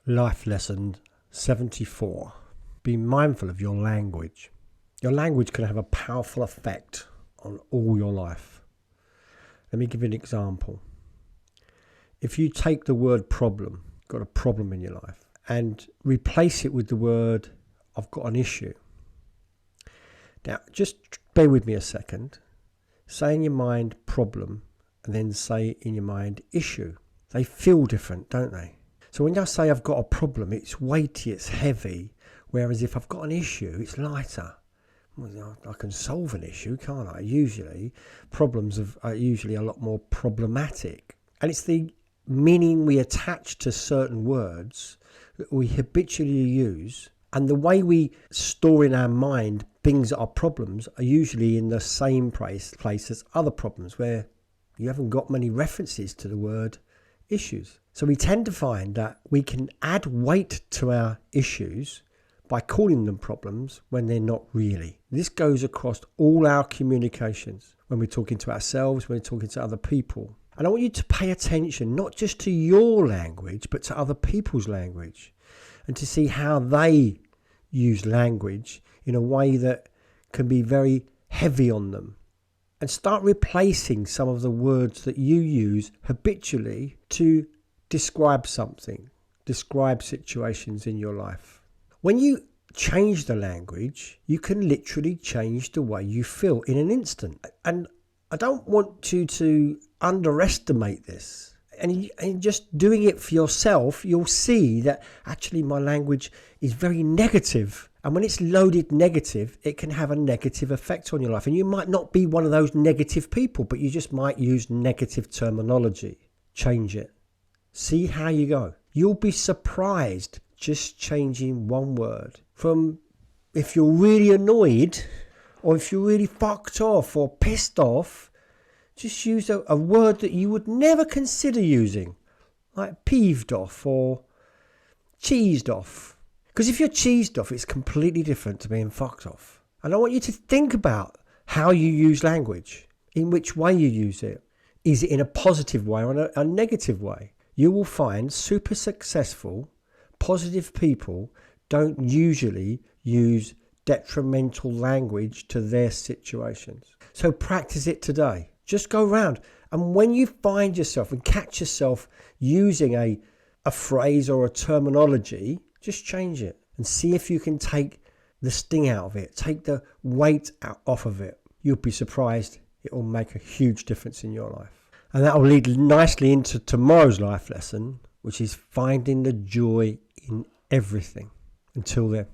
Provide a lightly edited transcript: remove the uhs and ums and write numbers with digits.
Life lesson 74. Be mindful of your language. Your language can have a powerful effect on all your life. Let me give you an example. If you take the word problem, got a problem in your life, and replace it with the word I've got an issue. Now, just bear with me a second. Say in your mind problem, and then say in your mind issue. They feel different, don't they? So when I say I've got a problem, it's weighty, it's heavy, whereas if I've got an issue, it's lighter. Well, I can solve an issue, can't I? Usually, problems are usually a lot more problematic. And it's the meaning we attach to certain words that we habitually use, and the way we store in our mind things that are problems are usually in the same place as other problems, where you haven't got many references to the word issues. So we tend to find that we can add weight to our issues by calling them problems when they're not really. This goes across all our communications, when we're talking to ourselves, when we're talking to other people. And I want you to pay attention, not just to your language, but to other people's language, and to see how they use language in a way that can be very heavy on them. And start replacing some of the words that you use habitually to describe something, describe situations in your life. When you change the language, you can literally change the way you feel in an instant. And I don't want you to underestimate this. And just doing it for yourself, you'll see that actually my language is very negative. And when it's loaded negative, it can have a negative effect on your life. And you might not be one of those negative people, but you just might use negative terminology. Change it. See how you go. You'll be surprised just changing one word. From if you're really annoyed, or if you're really fucked off or pissed off, just use a word that you would never consider using, like peeved off or cheesed off. Because if you're cheesed off, it's completely different to being fucked off. And I want you to think about how you use language, in which way you use it. Is it in a positive way or a negative way? You will find super successful, positive people don't usually use detrimental language to their situations. So practice it today. Just go around, and when you find yourself and catch yourself using a phrase or a terminology, just change it and see if you can take the sting out of it, take the weight off of it. You'll be surprised. It will make a huge difference in your life. And that will lead nicely into tomorrow's life lesson, which is finding the joy in everything. Until then.